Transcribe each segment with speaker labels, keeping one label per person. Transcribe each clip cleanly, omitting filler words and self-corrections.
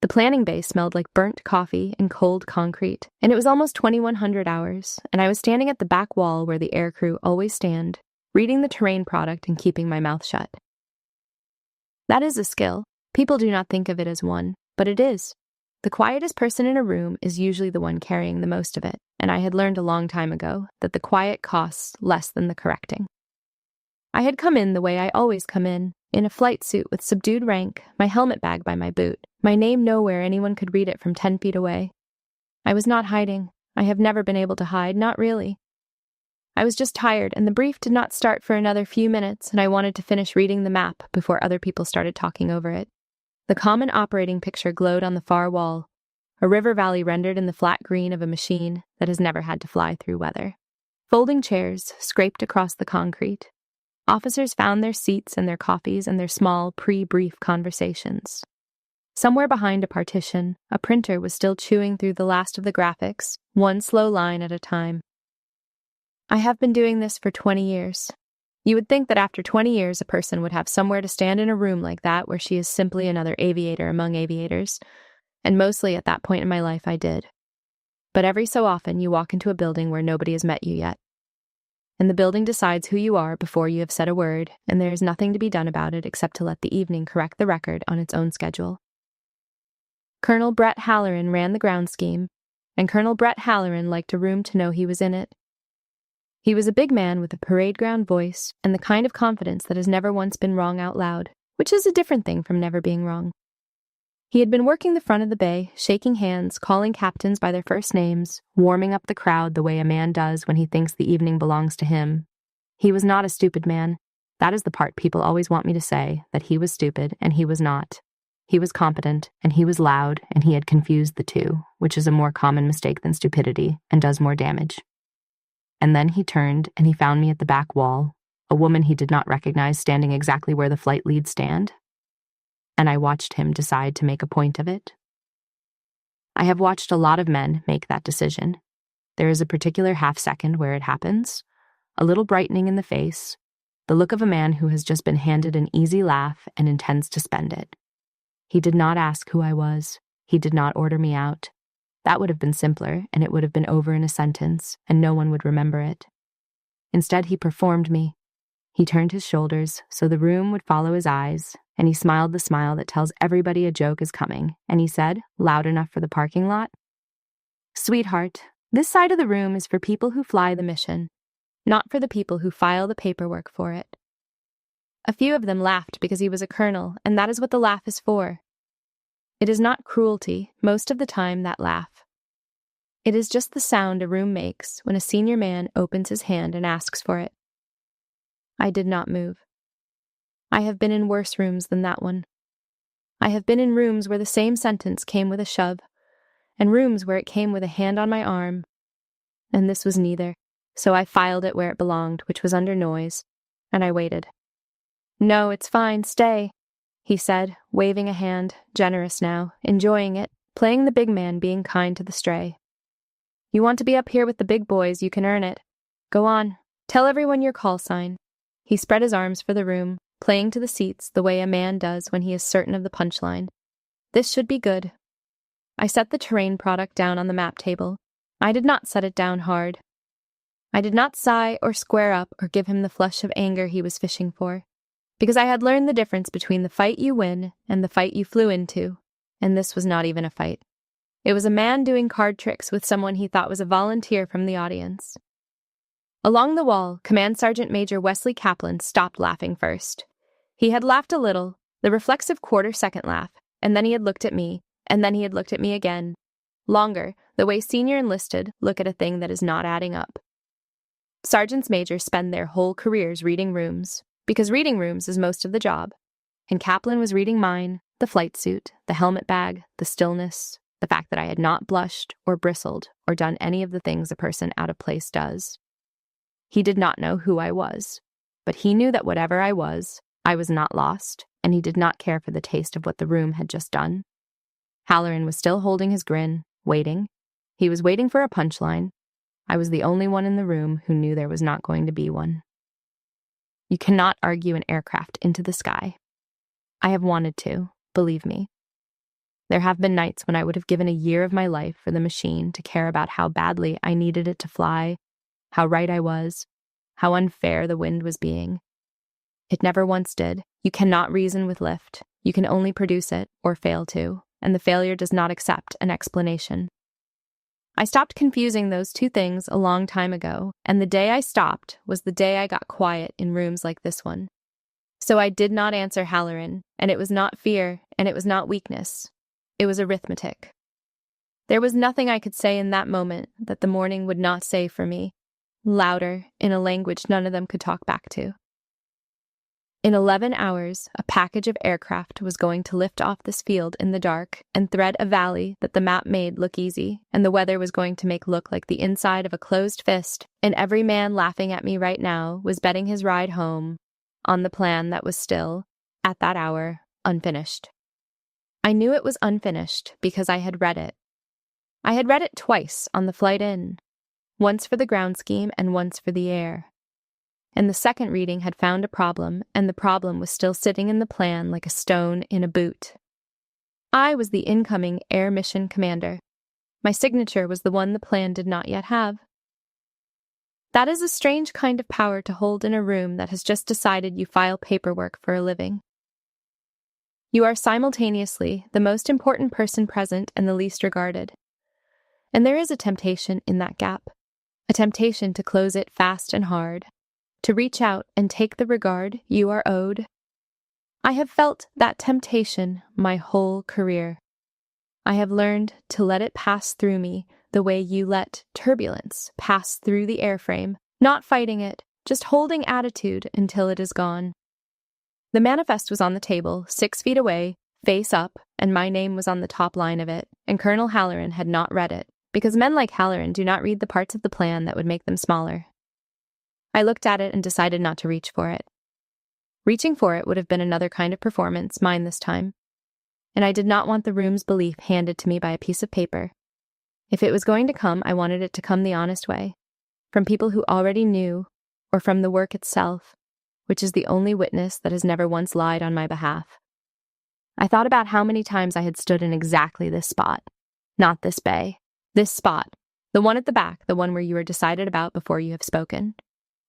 Speaker 1: The planning bay smelled like burnt coffee and cold concrete, and it was almost 2100 hours, and I was standing at the back wall where the aircrew always stand, reading the terrain product and keeping my mouth shut. That is a skill. People do not think of it as one, but it is. The quietest person in a room is usually the one carrying the most of it, and I had learned a long time ago that the quiet costs less than the correcting. I had come in the way I always come in a flight suit with subdued rank, my helmet bag by my boot, my name nowhere anyone could read it from 10 feet away. I was not hiding. I have never been able to hide, not really. I was just tired, and the brief did not start for another few minutes, and I wanted to finish reading the map before other people started talking over it. The common operating picture glowed on the far wall, a river valley rendered in the flat green of a machine that has never had to fly through weather. Folding chairs scraped across the concrete. Officers found their seats and their coffees and their small, pre-brief conversations. Somewhere behind a partition, a printer was still chewing through the last of the graphics, one slow line at a time. I have been doing this for 20 years. You would think that after 20 years a person would have somewhere to stand in a room like that where she is simply another aviator among aviators, and mostly at that point in my life I did. But every so often you walk into a building where nobody has met you yet. And the building decides who you are before you have said a word, and there is nothing to be done about it except to let the evening correct the record on its own schedule. Colonel Brett Halloran ran the ground scheme, and Colonel Brett Halloran liked a room to know he was in it. He was a big man with a parade ground voice and the kind of confidence that has never once been wrong out loud, which is a different thing from never being wrong. He had been working the front of the bay, shaking hands, calling captains by their first names, warming up the crowd the way a man does when he thinks the evening belongs to him. He was not a stupid man. That is the part people always want me to say, that he was stupid, and he was not. He was competent, and he was loud, and he had confused the two, which is a more common mistake than stupidity, and does more damage. And then he turned, and he found me at the back wall, a woman he did not recognize standing exactly where the flight leads stand. And I watched him decide to make a point of it. I have watched a lot of men make that decision. There is a particular half-second where it happens, a little brightening in the face, the look of a man who has just been handed an easy laugh and intends to spend it. He did not ask who I was. He did not order me out. That would have been simpler, and it would have been over in a sentence, and no one would remember it. Instead, he performed me. He turned his shoulders so the room would follow his eyes, and he smiled the smile that tells everybody a joke is coming, and he said, loud enough for the parking lot, "Sweetheart, this side of the room is for people who fly the mission, not for the people who file the paperwork for it." A few of them laughed because he was a colonel, and that is what the laugh is for. It is not cruelty, most of the time, that laugh. It is just the sound a room makes when a senior man opens his hand and asks for it. I did not move. I have been in worse rooms than that one. I have been in rooms where the same sentence came with a shove, and rooms where it came with a hand on my arm, and this was neither, so I filed it where it belonged, which was under noise, and I waited. "No, it's fine, stay," he said, waving a hand, generous now, enjoying it, playing the big man being kind to the stray. "You want to be up here with the big boys, you can earn it. Go on, tell everyone your call sign." He spread his arms for the room, playing to the seats the way a man does when he is certain of the punchline. This should be good. I set the terrain product down on the map table. I did not set it down hard. I did not sigh or square up or give him the flush of anger he was fishing for, because I had learned the difference between the fight you win and the fight you flew into, and this was not even a fight. It was a man doing card tricks with someone he thought was a volunteer from the audience. Along the wall, Command Sergeant Major Wesley Kaplan stopped laughing first. He had laughed a little, the reflexive quarter-second laugh, and then he had looked at me, and then he had looked at me again. Longer, the way senior enlisted look at a thing that is not adding up. Sergeants Major spend their whole careers reading rooms, because reading rooms is most of the job, and Kaplan was reading mine, the flight suit, the helmet bag, the stillness, the fact that I had not blushed or bristled or done any of the things a person out of place does. He did not know who I was, but he knew that whatever I was not lost, and he did not care for the taste of what the room had just done. Halloran was still holding his grin, waiting. He was waiting for a punchline. I was the only one in the room who knew there was not going to be one. You cannot argue an aircraft into the sky. I have wanted to, believe me. There have been nights when I would have given a year of my life for the machine to care about how badly I needed it to fly, how right I was, how unfair the wind was being. It never once did. You cannot reason with lift. You can only produce it, or fail to, and the failure does not accept an explanation. I stopped confusing those two things a long time ago, and the day I stopped was the day I got quiet in rooms like this one. So I did not answer Halloran, and it was not fear, and it was not weakness. It was arithmetic. There was nothing I could say in that moment that the morning would not say for me, louder, in a language none of them could talk back to. In 11 hours, a package of aircraft was going to lift off this field in the dark and thread a valley that the map made look easy, and the weather was going to make look like the inside of a closed fist, and every man laughing at me right now was betting his ride home on the plan that was still, at that hour, unfinished. I knew it was unfinished because I had read it. I had read it twice on the flight in, once for the ground scheme and once for the air. And the second reading had found a problem, and the problem was still sitting in the plan like a stone in a boot. I was the incoming air mission commander. My signature was the one the plan did not yet have. That is a strange kind of power to hold in a room that has just decided you file paperwork for a living. You are simultaneously the most important person present and the least regarded. And there is a temptation in that gap, a temptation to close it fast and hard, to reach out and take the regard you are owed. I have felt that temptation my whole career. I have learned to let it pass through me the way you let turbulence pass through the airframe, not fighting it, just holding attitude until it is gone. The manifest was on the table, 6 feet away, face up, and my name was on the top line of it, and Colonel Halloran had not read it, because men like Halloran do not read the parts of the plan that would make them smaller. I looked at it and decided not to reach for it. Reaching for it would have been another kind of performance, mine this time. And I did not want the room's belief handed to me by a piece of paper. If it was going to come, I wanted it to come the honest way, from people who already knew, or from the work itself, which is the only witness that has never once lied on my behalf. I thought about how many times I had stood in exactly this spot. Not this bay. This spot. The one at the back, the one where you are decided about before you have spoken.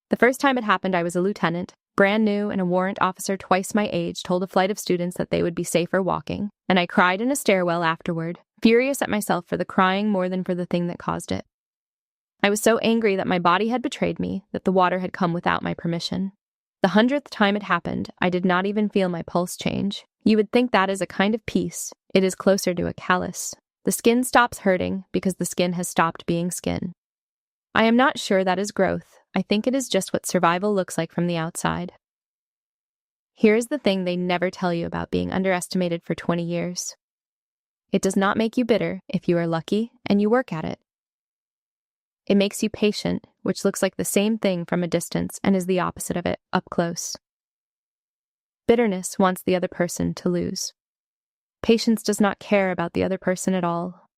Speaker 1: The first time it happened, I was a lieutenant, brand new, and a warrant officer twice my age told a flight of students that they would be safer walking, and I cried in a stairwell afterward, furious at myself for the crying more than for the thing that caused it. I was so angry that my body had betrayed me, that the water had come without my permission. The 100th time it happened, I did not even feel my pulse change. You would think that is a kind of peace. It is closer to a callus. The skin stops hurting because the skin has stopped being skin. I am not sure that is growth. I think it is just what survival looks like from the outside. Here is the thing they never tell you about being underestimated for 20 years. It does not make you bitter if you are lucky and you work at it. It makes you patient, which looks like the same thing from a distance and is the opposite of it up close. Bitterness wants the other person to lose. Patience does not care about the other person at all.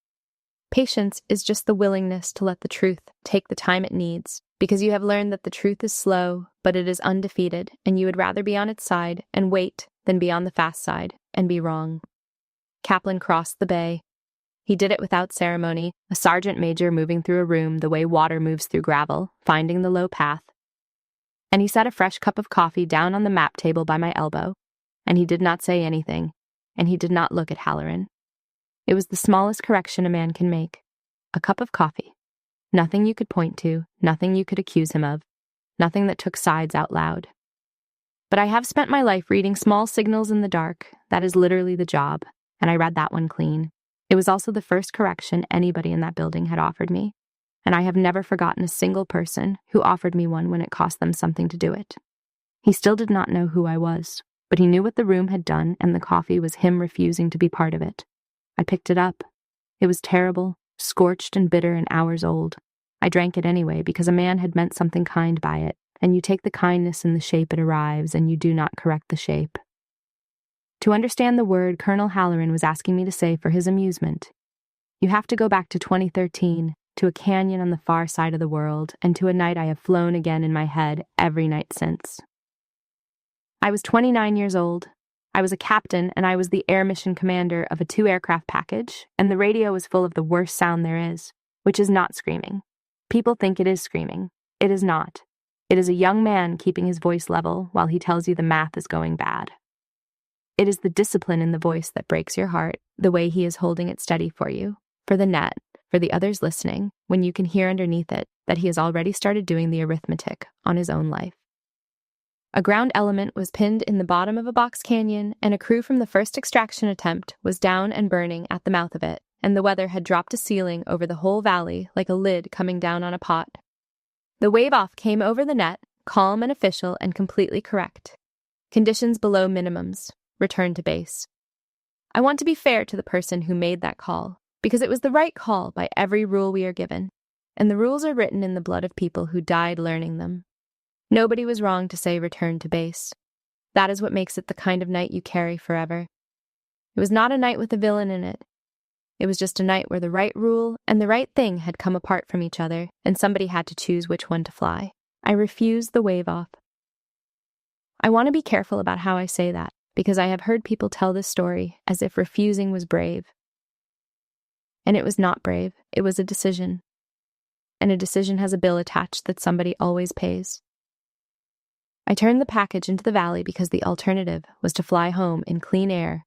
Speaker 1: Patience is just the willingness to let the truth take the time it needs, because you have learned that the truth is slow, but it is undefeated, and you would rather be on its side and wait than be on the fast side and be wrong. Kaplan crossed the bay. He did it without ceremony, a sergeant major moving through a room the way water moves through gravel, finding the low path. And he set a fresh cup of coffee down on the map table by my elbow, and he did not say anything, and he did not look at Halloran. It was the smallest correction a man can make. A cup of coffee. Nothing you could point to, nothing you could accuse him of, nothing that took sides out loud. But I have spent my life reading small signals in the dark. That is literally the job, and I read that one clean. It was also the first correction anybody in that building had offered me, and I have never forgotten a single person who offered me one when it cost them something to do it. He still did not know who I was, but he knew what the room had done, and the coffee was him refusing to be part of it. I picked it up. It was terrible, scorched and bitter and hours old. I drank it anyway because a man had meant something kind by it, and you take the kindness in the shape it arrives, and you do not correct the shape. To understand the word Colonel Halloran was asking me to say for his amusement, you have to go back to 2013, to a canyon on the far side of the world, and to a night I have flown again in my head every night since. I was 29 years old. I was a captain, and I was the air mission commander of a 2-aircraft package, and the radio was full of the worst sound there is, which is not screaming. People think it is screaming. It is not. It is a young man keeping his voice level while he tells you the math is going bad. It is the discipline in the voice that breaks your heart, the way he is holding it steady for you, for the net, for the others listening, when you can hear underneath it that he has already started doing the arithmetic on his own life. A ground element was pinned in the bottom of a box canyon, and a crew from the first extraction attempt was down and burning at the mouth of it, and the weather had dropped a ceiling over the whole valley like a lid coming down on a pot. The wave-off came over the net, calm and official and completely correct. Conditions below minimums. Return to base. I want to be fair to the person who made that call, because it was the right call by every rule we are given, and the rules are written in the blood of people who died learning them. Nobody was wrong to say return to base. That is what makes it the kind of night you carry forever. It was not a night with a villain in it. It was just a night where the right rule and the right thing had come apart from each other, and somebody had to choose which one to fly. I refused the wave-off. I want to be careful about how I say that, because I have heard people tell this story as if refusing was brave. And it was not brave. It was a decision. And a decision has a bill attached that somebody always pays. I turned the package into the valley because the alternative was to fly home in clean air,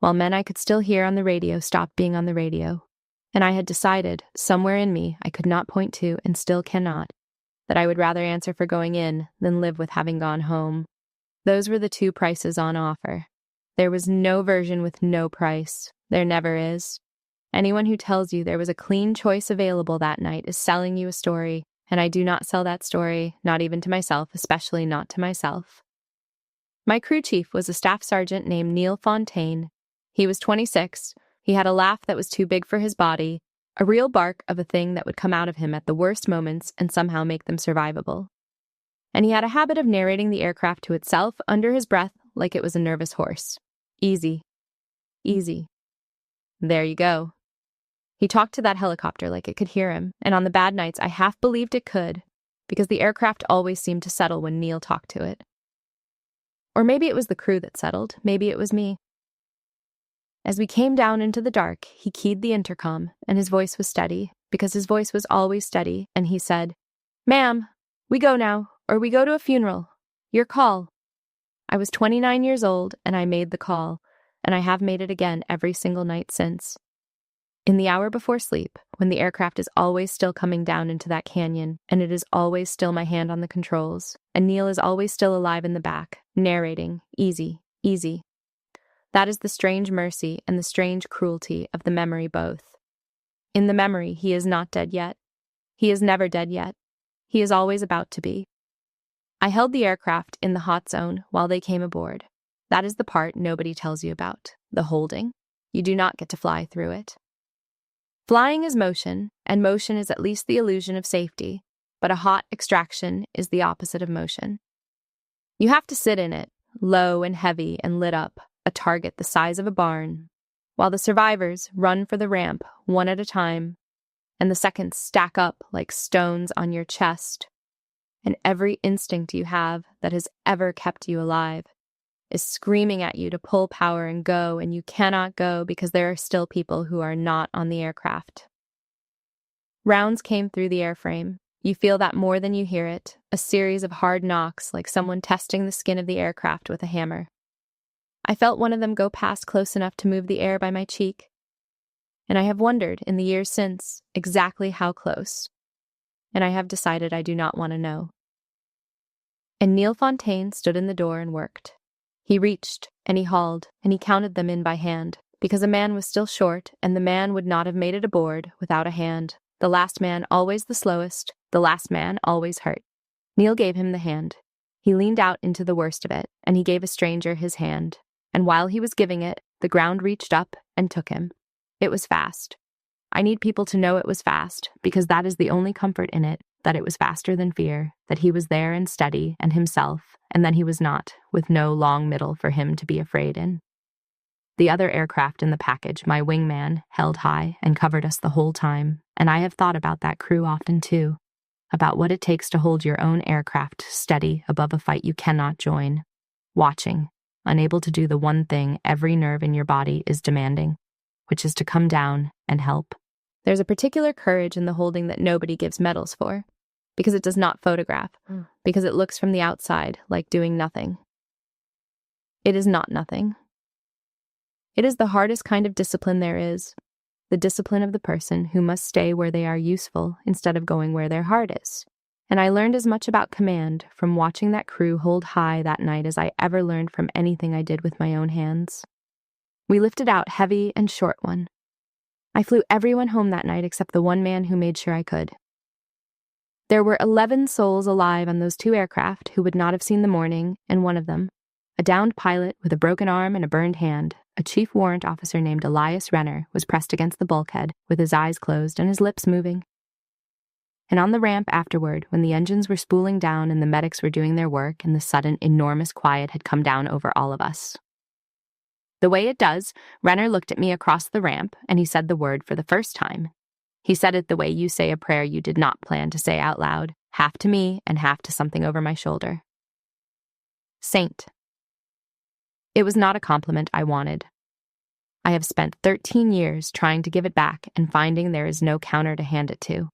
Speaker 1: while men I could still hear on the radio stopped being on the radio. And I had decided, somewhere in me I could not point to and still cannot, that I would rather answer for going in than live with having gone home. Those were the two prices on offer. There was no version with no price. There never is. Anyone who tells you there was a clean choice available that night is selling you a story, and I do not sell that story, not even to myself, especially not to myself. My crew chief was a staff sergeant named Neil Fontaine. He was 26. He had a laugh that was too big for his body, a real bark of a thing that would come out of him at the worst moments and somehow make them survivable. And he had a habit of narrating the aircraft to itself under his breath like it was a nervous horse. Easy. Easy. There you go. He talked to that helicopter like it could hear him, and on the bad nights I half believed it could, because the aircraft always seemed to settle when Neil talked to it. Or maybe it was the crew that settled, maybe it was me. As we came down into the dark, he keyed the intercom, and his voice was steady, because his voice was always steady, and he said, "Ma'am, we go now, or we go to a funeral. Your call." I was 29 years old, and I made the call, and I have made it again every single night since. In the hour before sleep, when the aircraft is always still coming down into that canyon, and it is always still my hand on the controls, and Neil is always still alive in the back, narrating, easy, easy. That is the strange mercy and the strange cruelty of the memory both. In the memory, he is not dead yet. He is never dead yet. He is always about to be. I held the aircraft in the hot zone while they came aboard. That is the part nobody tells you about, the holding. You do not get to fly through it. Flying is motion, and motion is at least the illusion of safety, but a hot extraction is the opposite of motion. You have to sit in it, low and heavy and lit up, a target the size of a barn, while the survivors run for the ramp one at a time, and the seconds stack up like stones on your chest, and every instinct you have that has ever kept you alive is screaming at you to pull power and go, and you cannot go because there are still people who are not on the aircraft. Rounds came through the airframe. You feel that more than you hear it, a series of hard knocks like someone testing the skin of the aircraft with a hammer. I felt one of them go past close enough to move the air by my cheek, and I have wondered in the years since exactly how close, and I have decided I do not want to know. And Neil Fontaine stood in the door and worked. He reached, and he hauled, and he counted them in by hand, because a man was still short, and the man would not have made it aboard without a hand. The last man always the slowest, the last man always hurt. Neil gave him the hand. He leaned out into the worst of it, and he gave a stranger his hand. And while he was giving it, the ground reached up and took him. It was fast. I need people to know it was fast, because that is the only comfort in it, that it was faster than fear, that he was there and steady and himself, and then he was not, with no long middle for him to be afraid in. The other aircraft in the package, my wingman, held high and covered us the whole time, and I have thought about that crew often too, about what it takes to hold your own aircraft steady above a fight you cannot join, watching, unable to do the one thing every nerve in your body is demanding, which is to come down and help. There's a particular courage in the holding that nobody gives medals for, because it does not photograph, because it looks from the outside like doing nothing. It is not nothing. It is the hardest kind of discipline there is, the discipline of the person who must stay where they are useful instead of going where their heart is. And I learned as much about command from watching that crew hold high that night as I ever learned from anything I did with my own hands. We lifted out heavy and short one. I flew everyone home that night except the one man who made sure I could. There were 11 souls alive on those 2 aircraft who would not have seen the morning, and one of them, a downed pilot with a broken arm and a burned hand, a chief warrant officer named Elias Renner, was pressed against the bulkhead with his eyes closed and his lips moving. And on the ramp afterward, when the engines were spooling down and the medics were doing their work and the sudden, enormous quiet had come down over all of us. The way it does, Renner looked at me across the ramp and he said the word for the first time. He said it the way you say a prayer you did not plan to say out loud, half to me and half to something over my shoulder. Saint. It was not a compliment I wanted. I have spent 13 years trying to give it back and finding there is no counter to hand it to.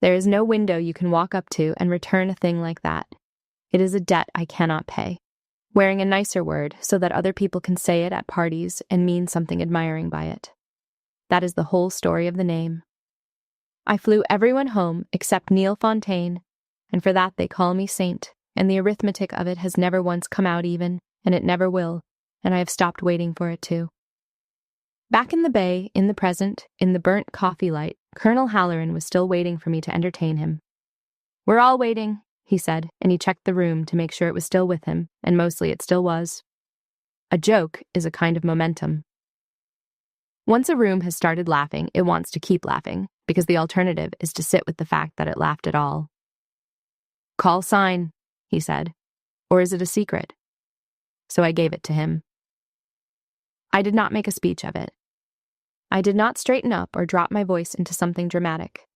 Speaker 1: There is no window you can walk up to and return a thing like that. It is a debt I cannot pay. Wearing a nicer word so that other people can say it at parties and mean something admiring by it. That is the whole story of the name. I flew everyone home except Neil Fontaine, and for that they call me Saint, and the arithmetic of it has never once come out even, and it never will, and I have stopped waiting for it to. Back in the bay, in the present, in the burnt coffee light, Colonel Halloran was still waiting for me to entertain him. "We're all waiting," he said, and he checked the room to make sure it was still with him, and mostly it still was. A joke is a kind of momentum. Once a room has started laughing, it wants to keep laughing, because the alternative is to sit with the fact that it laughed at all. "Call sign," he said. "Or is it a secret?" So I gave it to him. I did not make a speech of it. I did not straighten up or drop my voice into something dramatic.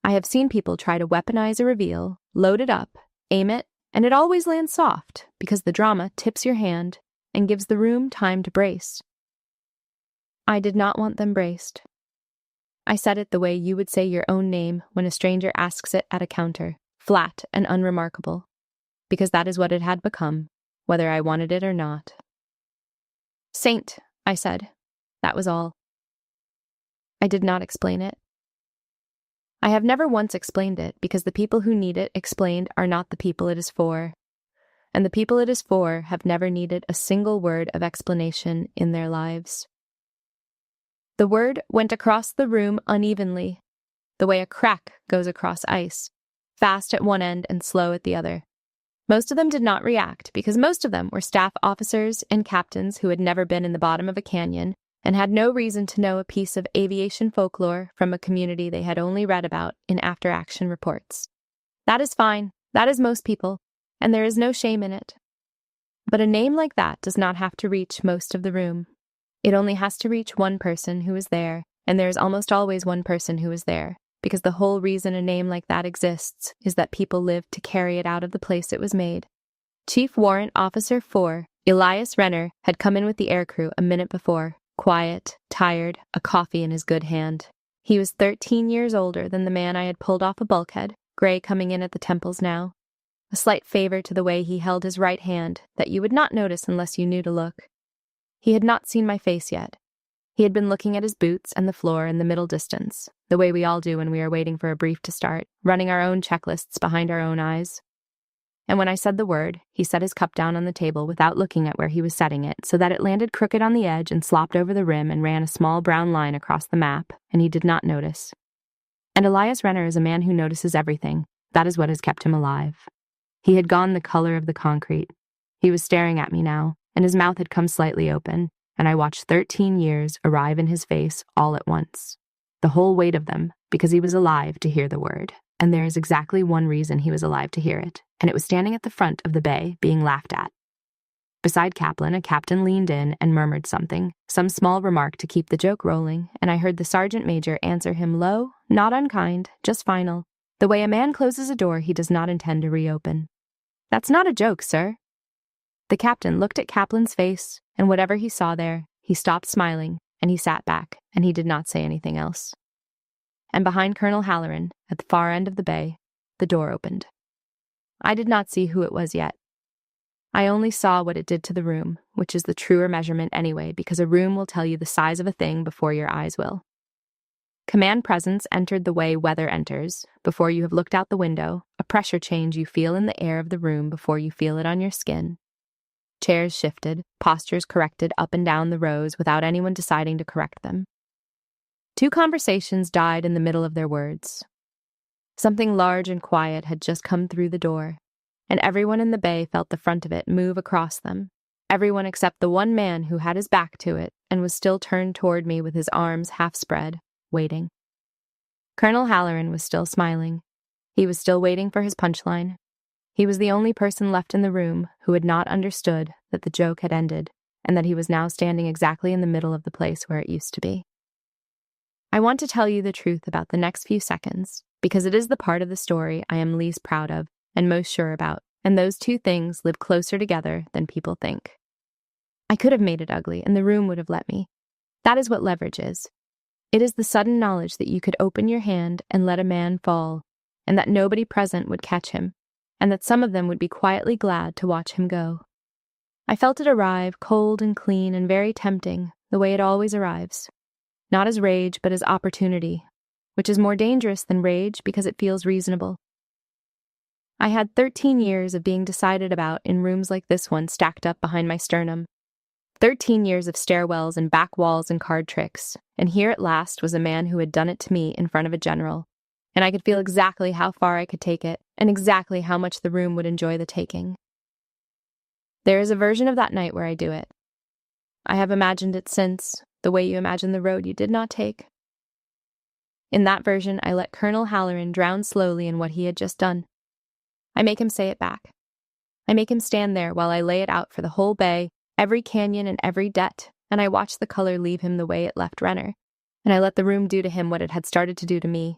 Speaker 1: I have seen people try to weaponize a reveal, load it up, aim it, and it always lands soft because the drama tips your hand and gives the room time to brace. I did not want them braced. I said it the way you would say your own name when a stranger asks it at a counter, flat and unremarkable, because that is what it had become, whether I wanted it or not. "Saint," I said. That was all. I did not explain it. I have never once explained it because the people who need it explained are not the people it is for, and the people it is for have never needed a single word of explanation in their lives. The word went across the room unevenly, the way a crack goes across ice, fast at one end and slow at the other. Most of them did not react because most of them were staff officers and captains who had never been in the bottom of a canyon and had no reason to know a piece of aviation folklore from a community they had only read about in after-action reports. That is fine. That is most people, and there is no shame in it. But a name like that does not have to reach most of the room. It only has to reach one person who is there, and there is almost always one person who is there, because the whole reason a name like that exists is that people live to carry it out of the place it was made. Chief Warrant Officer 4, Elias Renner, had come in with the aircrew a minute before, quiet, tired, a coffee in his good hand. He was 13 years older than the man I had pulled off a bulkhead, gray coming in at the temples now. A slight favor to the way he held his right hand that you would not notice unless you knew to look. He had not seen my face yet. He had been looking at his boots and the floor in the middle distance, the way we all do when we are waiting for a brief to start, running our own checklists behind our own eyes. And when I said the word, he set his cup down on the table without looking at where he was setting it, so that it landed crooked on the edge and slopped over the rim and ran a small brown line across the map, and he did not notice. And Elias Renner is a man who notices everything. That is what has kept him alive. He had gone the color of the concrete. He was staring at me now, and his mouth had come slightly open, and I watched 13 years arrive in his face all at once. The whole weight of them, because he was alive to hear the word. And there is exactly one reason he was alive to hear it, and it was standing at the front of the bay, being laughed at. Beside Kaplan, a captain leaned in and murmured something, some small remark to keep the joke rolling, and I heard the sergeant major answer him low, not unkind, just final, the way a man closes a door he does not intend to reopen. "That's not a joke, sir." The captain looked at Kaplan's face, and whatever he saw there, he stopped smiling, and he sat back, and he did not say anything else. And behind Colonel Halloran, at the far end of the bay, the door opened. I did not see who it was yet. I only saw what it did to the room, which is the truer measurement anyway, because a room will tell you the size of a thing before your eyes will. Command presence entered the way weather enters, before you have looked out the window, a pressure change you feel in the air of the room before you feel it on your skin. Chairs shifted, postures corrected up and down the rows without anyone deciding to correct them. 2 conversations died in the middle of their words. Something large and quiet had just come through the door, and everyone in the bay felt the front of it move across them, everyone except the one man who had his back to it and was still turned toward me with his arms half spread, waiting. Colonel Halloran was still smiling. He was still waiting for his punchline. He was the only person left in the room who had not understood that the joke had ended and that he was now standing exactly in the middle of the place where it used to be. I want to tell you the truth about the next few seconds, because it is the part of the story I am least proud of and most sure about, and those 2 things live closer together than people think. I could have made it ugly, and the room would have let me. That is what leverage is. It is the sudden knowledge that you could open your hand and let a man fall, and that nobody present would catch him, and that some of them would be quietly glad to watch him go. I felt it arrive cold and clean and very tempting, the way it always arrives. Not as rage, but as opportunity, which is more dangerous than rage because it feels reasonable. I had 13 years of being decided about in rooms like this one stacked up behind my sternum. 13 years of stairwells and back walls and card tricks, and here at last was a man who had done it to me in front of a general, and I could feel exactly how far I could take it, and exactly how much the room would enjoy the taking. There is a version of that night where I do it. I have imagined it since, the way you imagine the road you did not take. In that version, I let Colonel Halloran drown slowly in what he had just done. I make him say it back. I make him stand there while I lay it out for the whole bay, every canyon and every det, and I watch the color leave him the way it left Renner, and I let the room do to him what it had started to do to me.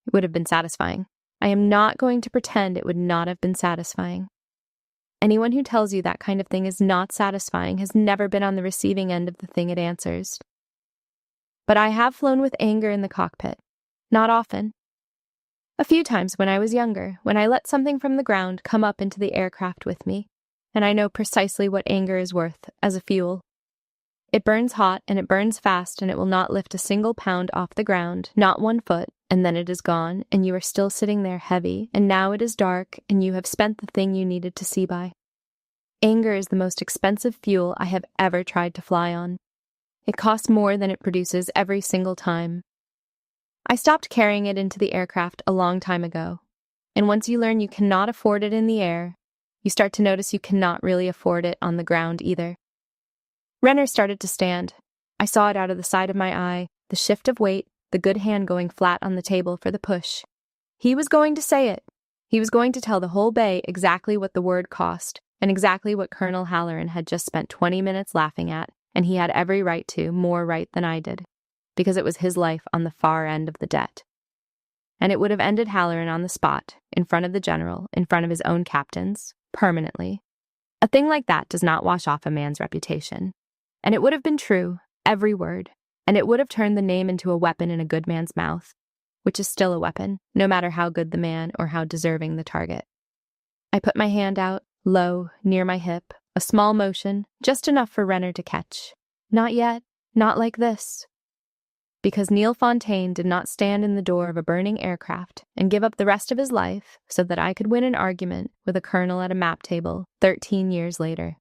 Speaker 1: It would have been satisfying. I am not going to pretend it would not have been satisfying. Anyone who tells you that kind of thing is not satisfying has never been on the receiving end of the thing it answers. But I have flown with anger in the cockpit. Not often. A few times when I was younger, when I let something from the ground come up into the aircraft with me, and I know precisely what anger is worth as a fuel. It burns hot and it burns fast, and it will not lift a single pound off the ground, not 1 foot, and then it is gone, and you are still sitting there heavy, and now it is dark, and you have spent the thing you needed to see by. Anger is the most expensive fuel I have ever tried to fly on. It costs more than it produces every single time. I stopped carrying it into the aircraft a long time ago, and once you learn you cannot afford it in the air, you start to notice you cannot really afford it on the ground either. Renner started to stand. I saw it out of the side of my eye, the shift of weight, the good hand going flat on the table for the push. He was going to say it. He was going to tell the whole bay exactly what the word cost, and exactly what Colonel Halloran had just spent 20 minutes laughing at, and he had every right to, more right than I did, because it was his life on the far end of the det. And it would have ended Halloran on the spot, in front of the general, in front of his own captains, permanently. A thing like that does not wash off a man's reputation. And it would have been true, every word, and it would have turned the name into a weapon in a good man's mouth, which is still a weapon, no matter how good the man or how deserving the target. I put my hand out, low, near my hip, a small motion, just enough for Renner to catch. Not yet, not like this. Because Neil Fontaine did not stand in the door of a burning aircraft and give up the rest of his life so that I could win an argument with a colonel at a map table 13 years later.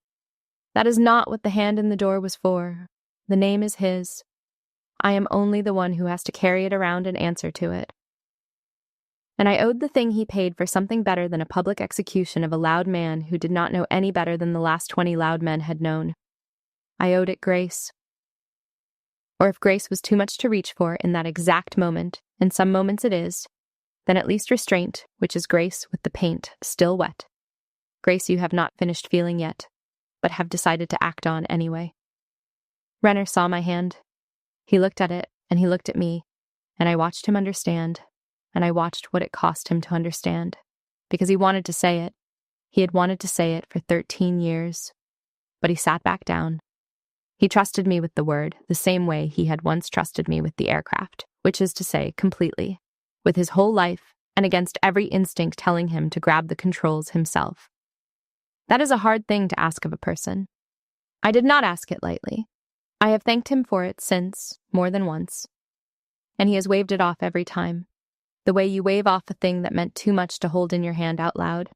Speaker 1: That is not what the hand in the door was for. The name is his. I am only the one who has to carry it around and answer to it. And I owed the thing he paid for something better than a public execution of a loud man who did not know any better than the last 20 loud men had known. I owed it grace. Or if grace was too much to reach for in that exact moment, and some moments it is, then at least restraint, which is grace with the paint still wet. Grace you have not finished feeling yet, but have decided to act on anyway. Renner saw my hand. He looked at it, and he looked at me, and I watched him understand, and I watched what it cost him to understand, because he wanted to say it. He had wanted to say it for 13 years. but he sat back down. He trusted me with the word the same way he had once trusted me with the aircraft, which is to say, completely, with his whole life and against every instinct telling him to grab the controls himself. That is a hard thing to ask of a person. I did not ask it lightly. I have thanked him for it since, more than once. And he has waved it off every time, the way you wave off a thing that meant too much to hold in your hand out loud.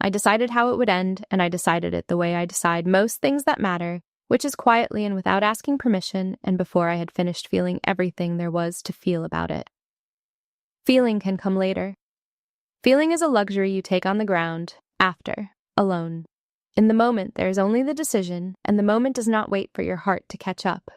Speaker 1: I decided how it would end, and I decided it the way I decide most things that matter, which is quietly and without asking permission and before I had finished feeling everything there was to feel about it. Feeling can come later. Feeling is a luxury you take on the ground, after, alone. In the moment, there is only the decision, and the moment does not wait for your heart to catch up.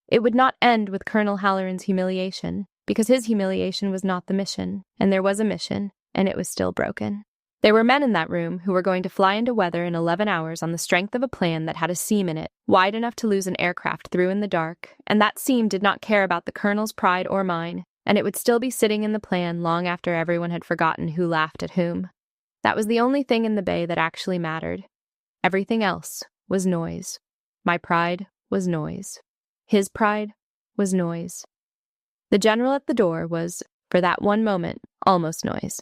Speaker 1: It would not end with Colonel Halloran's humiliation, because his humiliation was not the mission, and there was a mission, and it was still broken. There were men in that room who were going to fly into weather in 11 hours on the strength of a plan that had a seam in it, wide enough to lose an aircraft through in the dark, and that seam did not care about the Colonel's pride or mine, and it would still be sitting in the plan long after everyone had forgotten who laughed at whom. That was the only thing in the bay that actually mattered. Everything else was noise. My pride was noise. His pride was noise. The general at the door was, for that one moment, almost noise.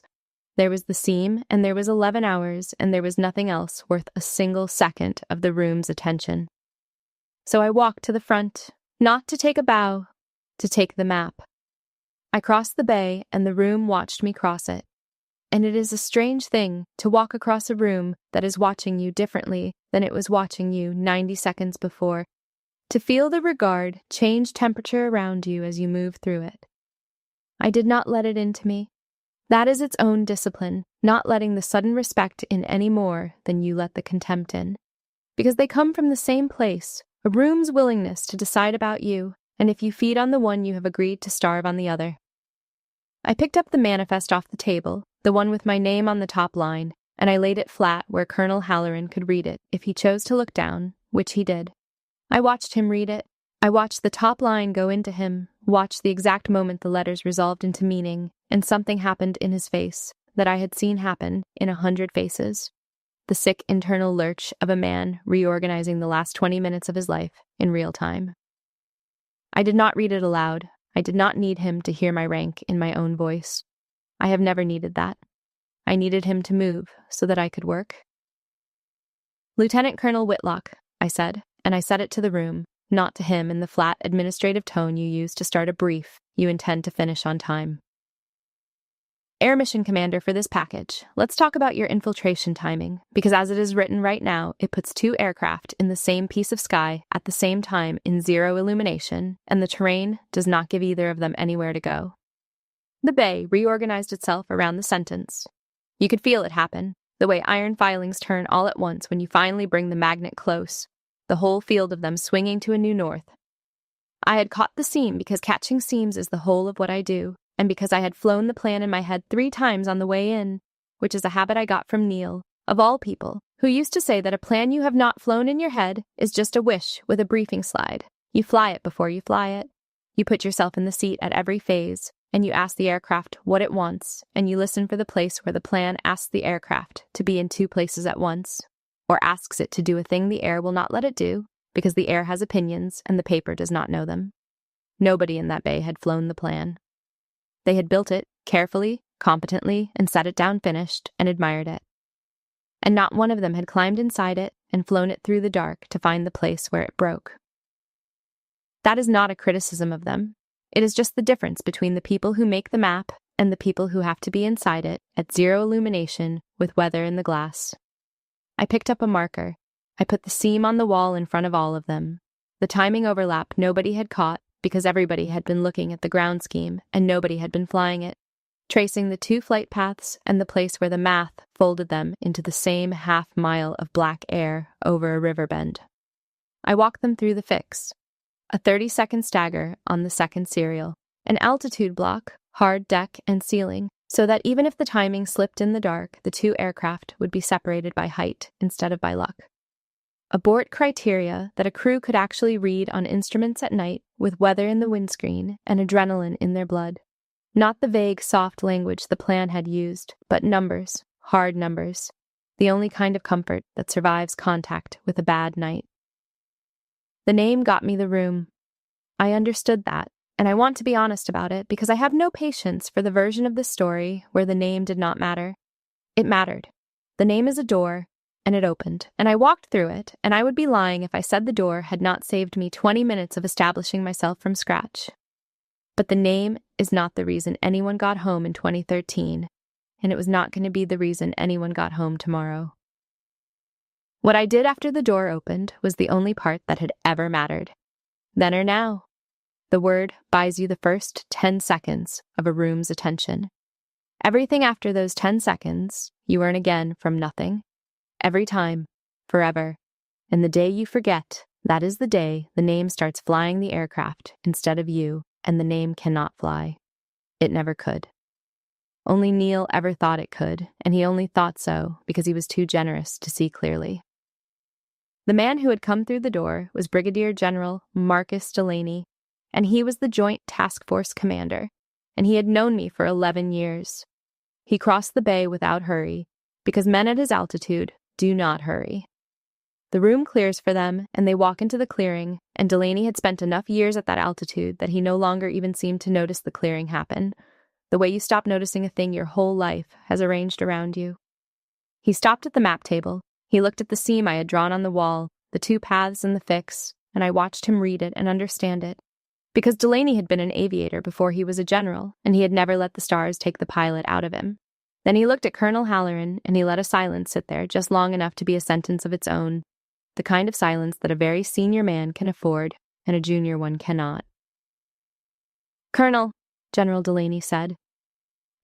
Speaker 1: There was the seam, and there was 11 hours, and there was nothing else worth a single second of the room's attention. So I walked to the front, not to take a bow, to take the map. I crossed the bay, and the room watched me cross it. And it is a strange thing to walk across a room that is watching you differently than it was watching you 90 seconds before, to feel the regard change temperature around you as you move through it. I did not let it into me. That is its own discipline, not letting the sudden respect in any more than you let the contempt in. Because they come from the same place, a room's willingness to decide about you, and if you feed on the one you have agreed to starve on the other. I picked up the manifest off the table, the one with my name on the top line, and I laid it flat where Colonel Halloran could read it if he chose to look down, which he did. I watched him read it. I watched the top line go into him, watched the exact moment the letters resolved into meaning, and something happened in his face that I had seen happen in 100 faces. The sick internal lurch of a man reorganizing the last 20 minutes of his life in real time. I did not read it aloud. I did not need him to hear my rank in my own voice. I have never needed that. I needed him to move so that I could work. Lieutenant Colonel Whitlock, I said, and I said it to the room, not to him in the flat administrative tone you use to start a brief you intend to finish on time. Air Mission Commander for this package, let's talk about your infiltration timing, because as it is written right now, it puts 2 aircraft in the same piece of sky at the same time in 0 illumination, and the terrain does not give either of them anywhere to go. The bay reorganized itself around the sentence. You could feel it happen, the way iron filings turn all at once when you finally bring the magnet close, the whole field of them swinging to a new north. I had caught the seam because catching seams is the whole of what I do, and because I had flown the plan in my head 3 times on the way in, which is a habit I got from Neil, of all people, who used to say that a plan you have not flown in your head is just a wish with a briefing slide. You fly it before you fly it. You put yourself in the seat at every phase, and you ask the aircraft what it wants, and you listen for the place where the plan asks the aircraft to be in 2 places at once, or asks it to do a thing the air will not let it do, because the air has opinions and the paper does not know them. Nobody in that bay had flown the plan. They had built it, carefully, competently, and set it down finished, and admired it. And not one of them had climbed inside it and flown it through the dark to find the place where it broke. That is not a criticism of them. It is just the difference between the people who make the map and the people who have to be inside it at 0 illumination with weather in the glass. I picked up a marker. I put the seam on the wall in front of all of them. The timing overlap nobody had caught because everybody had been looking at the ground scheme and nobody had been flying it, tracing the 2 flight paths and the place where the math folded them into the same half-mile of black air over a river bend. I walked them through the fix. A 30-second stagger on the second serial, an altitude block, hard deck and ceiling, so that even if the timing slipped in the dark, the 2 aircraft would be separated by height instead of by luck. Abort criteria that a crew could actually read on instruments at night with weather in the windscreen and adrenaline in their blood. Not the vague, soft language the plan had used, but numbers, hard numbers. the only kind of comfort that survives contact with a bad night. The name got me the room. I understood that, and I want to be honest about it because I have no patience for the version of this story where the name did not matter. It mattered. The name is a door, and it opened, and I walked through it, and I would be lying if I said the door had not saved me 20 minutes of establishing myself from scratch. But the name is not the reason anyone got home in 2013, and it was not going to be the reason anyone got home tomorrow. What I did after the door opened was the only part that had ever mattered. Then or now. The word buys you the first 10 seconds of a room's attention. Everything after those 10 seconds, you earn again from nothing. Every time, forever. And the day you forget, that is the day the name starts flying the aircraft instead of you, and the name cannot fly. It never could. Only Neil ever thought it could, and he only thought so because he was too generous to see clearly. The man who had come through the door was Brigadier General Marcus Delaney, and he was the Joint Task Force commander, and he had known me for 11 years. He crossed the bay without hurry, because men at his altitude do not hurry. The room clears for them, and they walk into the clearing, and Delaney had spent enough years at that altitude that he no longer even seemed to notice the clearing happen, the way you stop noticing a thing your whole life has arranged around you. He stopped at the map table. He looked at the seam I had drawn on the wall, the 2 paths and the fix, and I watched him read it and understand it. Because Delaney had been an aviator before he was a general, and he had never let the stars take the pilot out of him. Then he looked at Colonel Halloran, and he let a silence sit there just long enough to be a sentence of its own, the kind of silence that a very senior man can afford, and a junior one cannot. "Colonel," General Delaney said,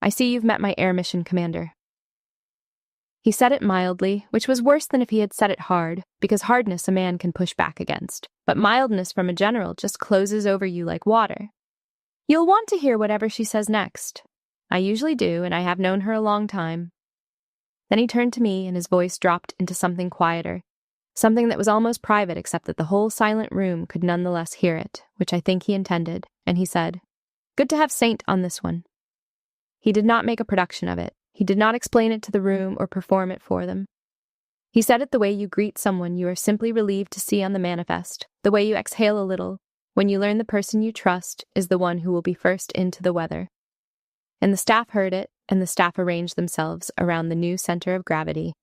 Speaker 1: "I see you've met my air mission commander." He said it mildly, which was worse than if he had said it hard, because hardness a man can push back against, but mildness from a general just closes over you like water. You'll want to hear whatever she says next. I usually do, and I have known her a long time. Then he turned to me, and his voice dropped into something quieter, something that was almost private except that the whole silent room could nonetheless hear it, which I think he intended, and he said, "Good to have Saint on this one." He did not make a production of it. He did not explain it to the room or perform it for them. He said it the way you greet someone you are simply relieved to see on the manifest, the way you exhale a little when you learn the person you trust is the one who will be first into the weather. And the staff heard it, and the staff arranged themselves around the new center of gravity.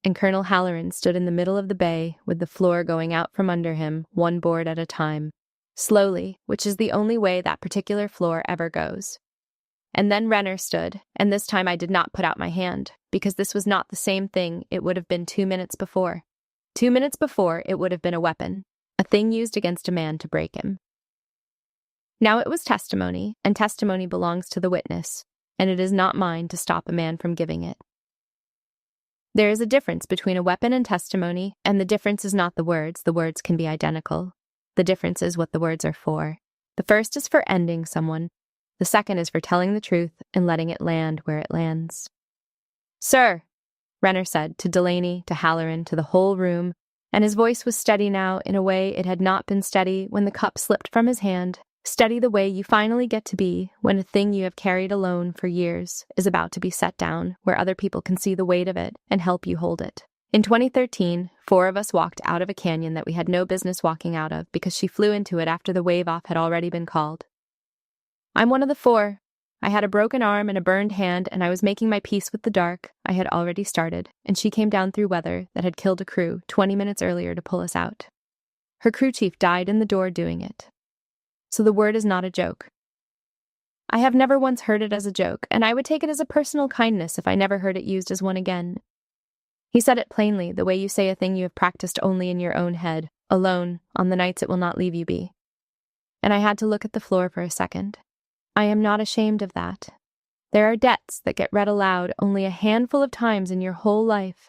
Speaker 1: And Colonel Halloran stood in the middle of the bay with the floor going out from under him, one board at a time, slowly, which is the only way that particular floor ever goes. And then Renner stood, and this time I did not put out my hand, because this was not the same thing it would have been 2 minutes before. 2 minutes before, it would have been a weapon, a thing used against a man to break him. Now it was testimony, and testimony belongs to the witness, and it is not mine to stop a man from giving it. There is a difference between a weapon and testimony, and the difference is not the words can be identical. The difference is what the words are for. The first is for ending someone. The second is for telling the truth and letting it land where it lands. "Sir," Renner said to Delaney, to Halloran, to the whole room, and his voice was steady now in a way it had not been steady when the cup slipped from his hand, steady the way you finally get to be when a thing you have carried alone for years is about to be set down where other people can see the weight of it and help you hold it. In 2013, 4 of us walked out of a canyon that we had no business walking out of because she flew into it after the wave-off had already been called. I'm one of the 4. I had a broken arm and a burned hand, and I was making my peace with the dark I had already started, and she came down through weather that had killed a crew 20 minutes earlier to pull us out. Her crew chief died in the door doing it. So the word is not a joke. I have never once heard it as a joke, and I would take it as a personal kindness if I never heard it used as one again. He said it plainly, the way you say a thing you have practiced only in your own head, alone, on the nights it will not leave you be. And I had to look at the floor for a second. I am not ashamed of that. There are debts that get read aloud only a handful of times in your whole life,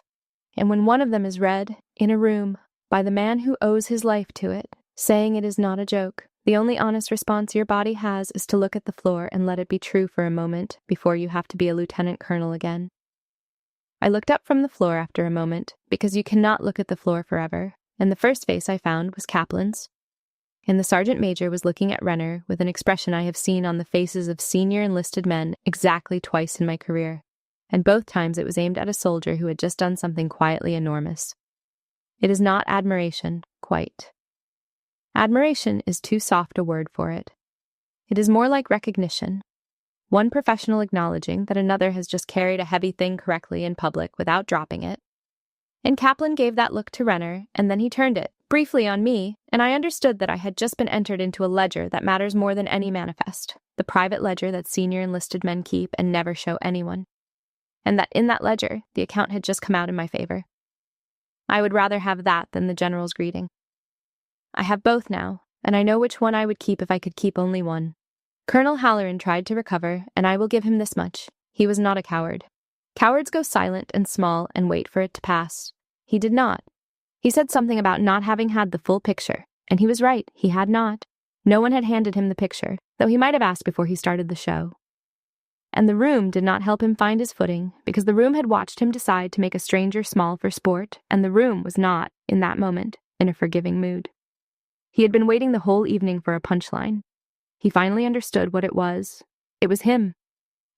Speaker 1: and when one of them is read, in a room, by the man who owes his life to it, saying it is not a joke, the only honest response your body has is to look at the floor and let it be true for a moment before you have to be a lieutenant colonel again. I looked up from the floor after a moment, because you cannot look at the floor forever, and the first face I found was Kaplan's. And the sergeant major was looking at Renner with an expression I have seen on the faces of senior enlisted men exactly twice in my career. and both times it was aimed at a soldier who had just done something quietly enormous. It is not admiration, quite. Admiration is too soft a word for it. It is more like recognition. One professional acknowledging that another has just carried a heavy thing correctly in public without dropping it. And Kaplan gave that look to Renner, and then he turned it, briefly on me, and I understood that I had just been entered into a ledger that matters more than any manifest, the private ledger that senior enlisted men keep and never show anyone. And that in that ledger, the account had just come out in my favor. I would rather have that than the general's greeting. I have both now, and I know which one I would keep if I could keep only one. Colonel Halloran tried to recover, and I will give him this much. He was not a coward. Cowards go silent and small and wait for it to pass. He did not. He said something about not having had the full picture, and he was right, he had not. No one had handed him the picture, though he might have asked before he started the show. And the room did not help him find his footing, because the room had watched him decide to make a stranger small for sport, and the room was not, in that moment, in a forgiving mood. He had been waiting the whole evening for a punchline. He finally understood what it was. It was him.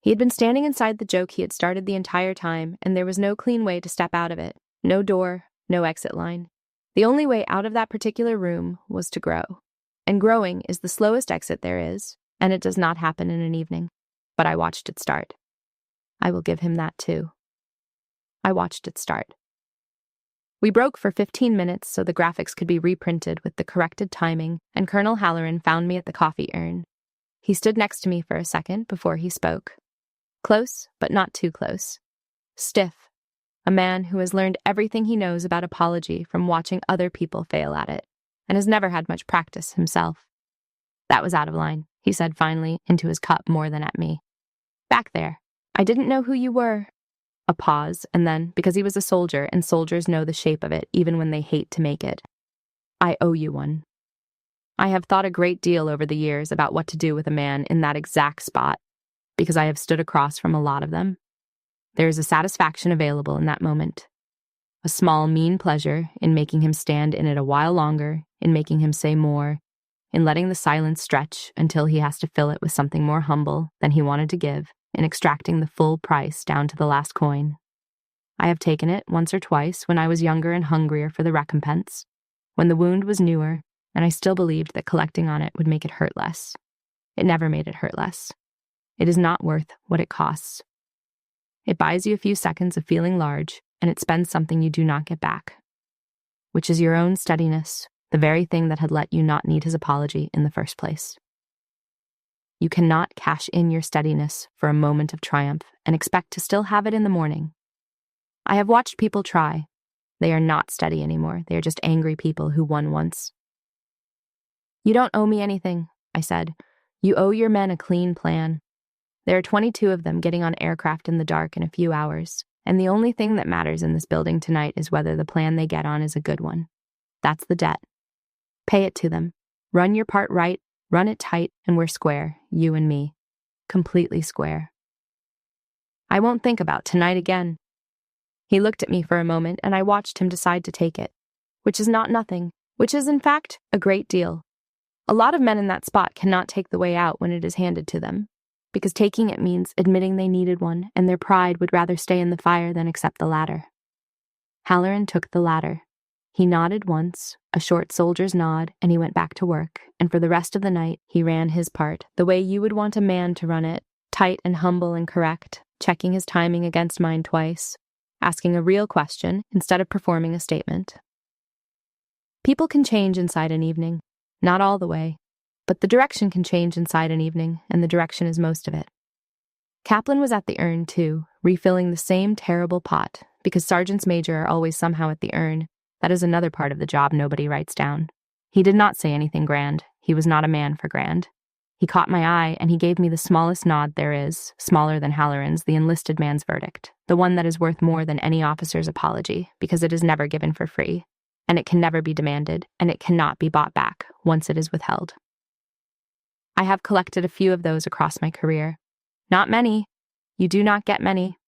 Speaker 1: He had been standing inside the joke he had started the entire time, and there was no clean way to step out of it. No door, no exit line. The only way out of that particular room was to grow. And growing is the slowest exit there is, and it does not happen in an evening. But I watched it start. I will give him that too. I watched it start. We broke for 15 minutes so the graphics could be reprinted with the corrected timing, and Colonel Halloran found me at the coffee urn. He stood next to me for a second before he spoke. Close, but not too close. Stiff. A man who has learned everything he knows about apology from watching other people fail at it, and has never had much practice himself. That was out of line, he said finally, into his cup more than at me. Back there. I didn't know who you were. A pause, and then, because he was a soldier, and soldiers know the shape of it, even when they hate to make it. I owe you one. I have thought a great deal over the years about what to do with a man in that exact spot, because I have stood across from a lot of them. There is a satisfaction available in that moment. A small, mean pleasure in making him stand in it a while longer, in making him say more, in letting the silence stretch until he has to fill it with something more humble than he wanted to give, in extracting the full price down to the last coin. I have taken it once or twice when I was younger and hungrier for the recompense, when the wound was newer, and I still believed that collecting on it would make it hurt less. It never made it hurt less. It is not worth what it costs. It buys you a few seconds of feeling large, and it spends something you do not get back, which is your own steadiness, the very thing that had let you not need his apology in the first place. You cannot cash in your steadiness for a moment of triumph and expect to still have it in the morning. I have watched people try. They are not steady anymore. They are just angry people who won once. You don't owe me anything, I said. You owe your men a clean plan. There are 22 of them getting on aircraft in the dark in a few hours, and the only thing that matters in this building tonight is whether the plan they get on is a good one. That's the debt. Pay it to them. Run your part right, run it tight, and we're square, you and me. Completely square. I won't think about tonight again. He looked at me for a moment, and I watched him decide to take it, which is not nothing, which is, in fact, a great deal. A lot of men in that spot cannot take the way out when it is handed to them, because taking it means admitting they needed one, and their pride would rather stay in the fire than accept the latter. Halloran took the latter. He nodded once, a short soldier's nod, and he went back to work, and for the rest of the night he ran his part, the way you would want a man to run it, tight and humble and correct, checking his timing against mine twice, asking a real question instead of performing a statement. People can change inside an evening, not all the way, but the direction can change inside an evening, and the direction is most of it. Kaplan was at the urn, too, refilling the same terrible pot, because sergeants major are always somehow at the urn. That is another part of the job nobody writes down. He did not say anything grand. He was not a man for grand. He caught my eye, and he gave me the smallest nod there is, smaller than Halloran's, the enlisted man's verdict, the one that is worth more than any officer's apology, because it is never given for free, and it can never be demanded, and it cannot be bought back once it is withheld. I have collected a few of those across my career. Not many. You do not get many.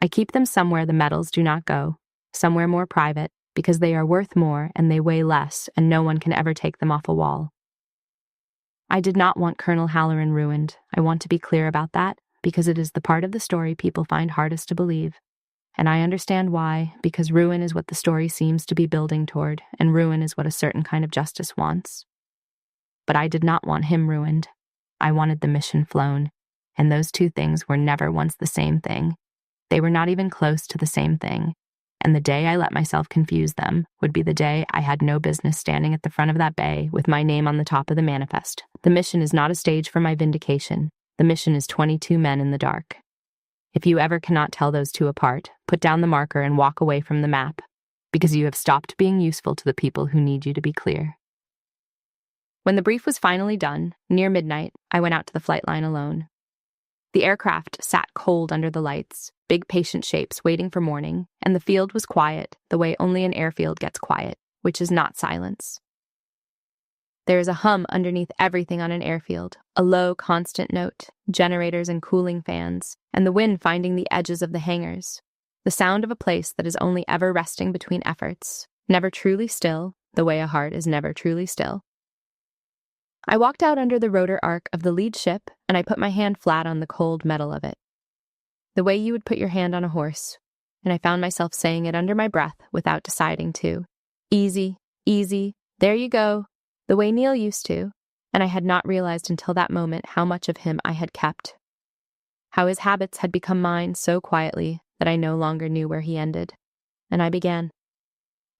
Speaker 1: I keep them somewhere the medals do not go, somewhere more private, because they are worth more and they weigh less, and no one can ever take them off a wall. I did not want Colonel Halloran ruined. I want to be clear about that. because it is the part of the story people find hardest to believe. And I understand why, because ruin is what the story seems to be building toward, and ruin is what a certain kind of justice wants. But I did not want him ruined. I wanted the mission flown, and those two things were never once the same thing. They were not even close to the same thing, and the day I let myself confuse them would be the day I had no business standing at the front of that bay with my name on the top of the manifest. The mission is not a stage for my vindication. The mission is 22 men in the dark. If you ever cannot tell those two apart, put down the marker and walk away from the map, because you have stopped being useful to the people who need you to be clear. When the brief was finally done, near midnight, I went out to the flight line alone. The aircraft sat cold under the lights, big patient shapes waiting for morning, and the field was quiet, the way only an airfield gets quiet, which is not silence. There is a hum underneath everything on an airfield, a low, constant note, generators and cooling fans, and the wind finding the edges of the hangars. The sound of a place that is only ever resting between efforts, never truly still, the way a heart is never truly still. I walked out under the rotor arc of the lead ship, and I put my hand flat on the cold metal of it. The way you would put your hand on a horse, and I found myself saying it under my breath without deciding to. Easy, easy, there you go, the way Neil used to, and I had not realized until that moment how much of him I had kept. How his habits had become mine so quietly that I no longer knew where he ended. And I began.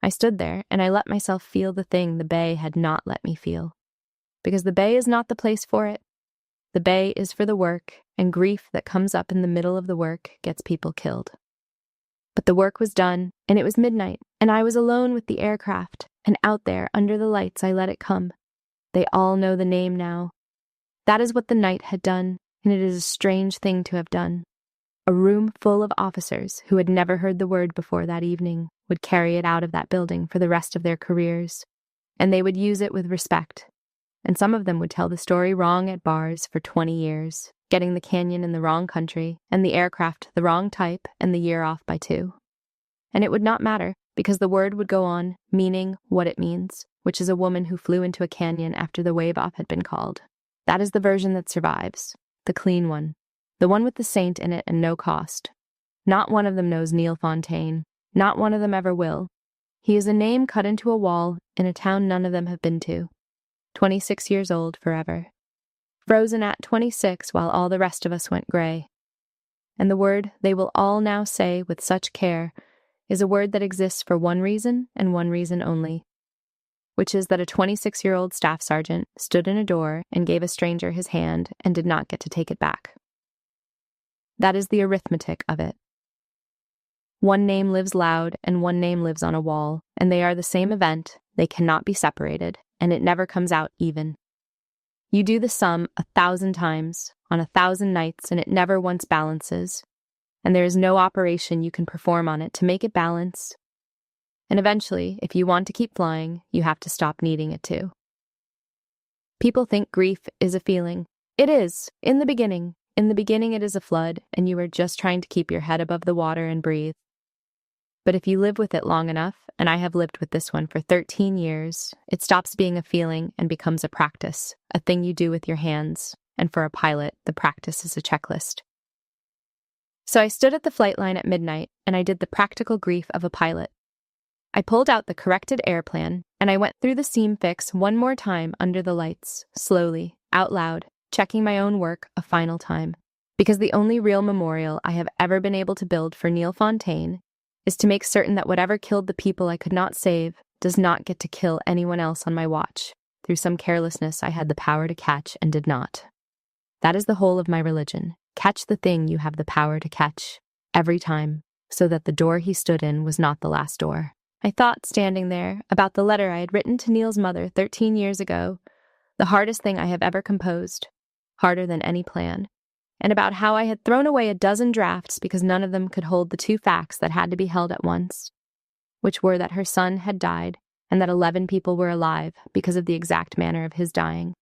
Speaker 1: I stood there, and I let myself feel the thing the bay had not let me feel. Because the bay is not the place for it. The bay is for the work, and grief that comes up in the middle of the work gets people killed. But the work was done, and it was midnight, and I was alone with the aircraft, and out there, under the lights, I let it come. They all know the name now. That is what the night had done, and it is a strange thing to have done. A room full of officers who had never heard the word before that evening would carry it out of that building for the rest of their careers, and they would use it with respect. And some of them would tell the story wrong at bars for 20 years, getting the canyon in the wrong country, and the aircraft the wrong type, and the year off by 2. And it would not matter, because the word would go on, meaning what it means, which is a woman who flew into a canyon after the wave-off had been called. That is the version that survives, the clean one, the one with the saint in it and no cost. Not one of them knows Neil Fontaine. Not one of them ever will. He is a name cut into a wall in a town none of them have been to. 26 years old forever. Frozen at 26 while all the rest of us went gray. And the word they will all now say with such care is a word that exists for one reason and one reason only, which is that a 26-year-old staff sergeant stood in a door and gave a stranger his hand and did not get to take it back. That is the arithmetic of it. One name lives loud and one name lives on a wall, and they are the same event, they cannot be separated, and it never comes out even. You do the sum 1,000 times, on 1,000 nights, and it never once balances, and there is no operation you can perform on it to make it balance. And eventually, if you want to keep flying, you have to stop needing it to. People think grief is a feeling. It is, in the beginning. In the beginning it is a flood, and you are just trying to keep your head above the water and breathe. But if you live with it long enough, and I have lived with this one for 13 years, it stops being a feeling and becomes a practice, a thing you do with your hands, and for a pilot, the practice is a checklist. So I stood at the flight line at midnight, and I did the practical grief of a pilot. I pulled out the corrected air plan, and I went through the seam fix one more time under the lights, slowly, out loud, checking my own work a final time. Because the only real memorial I have ever been able to build for Neil Fontaine is to make certain that whatever killed the people I could not save does not get to kill anyone else on my watch, through some carelessness I had the power to catch and did not. That is the whole of my religion. Catch the thing you have the power to catch, every time, so that the door he stood in was not the last door. I thought, standing there, about the letter I had written to Neil's mother 13 years ago, the hardest thing I have ever composed, harder than any plan, and about how I had thrown away a dozen drafts because none of them could hold the two facts that had to be held at once, which were that her son had died and that 11 people were alive because of the exact manner of his dying.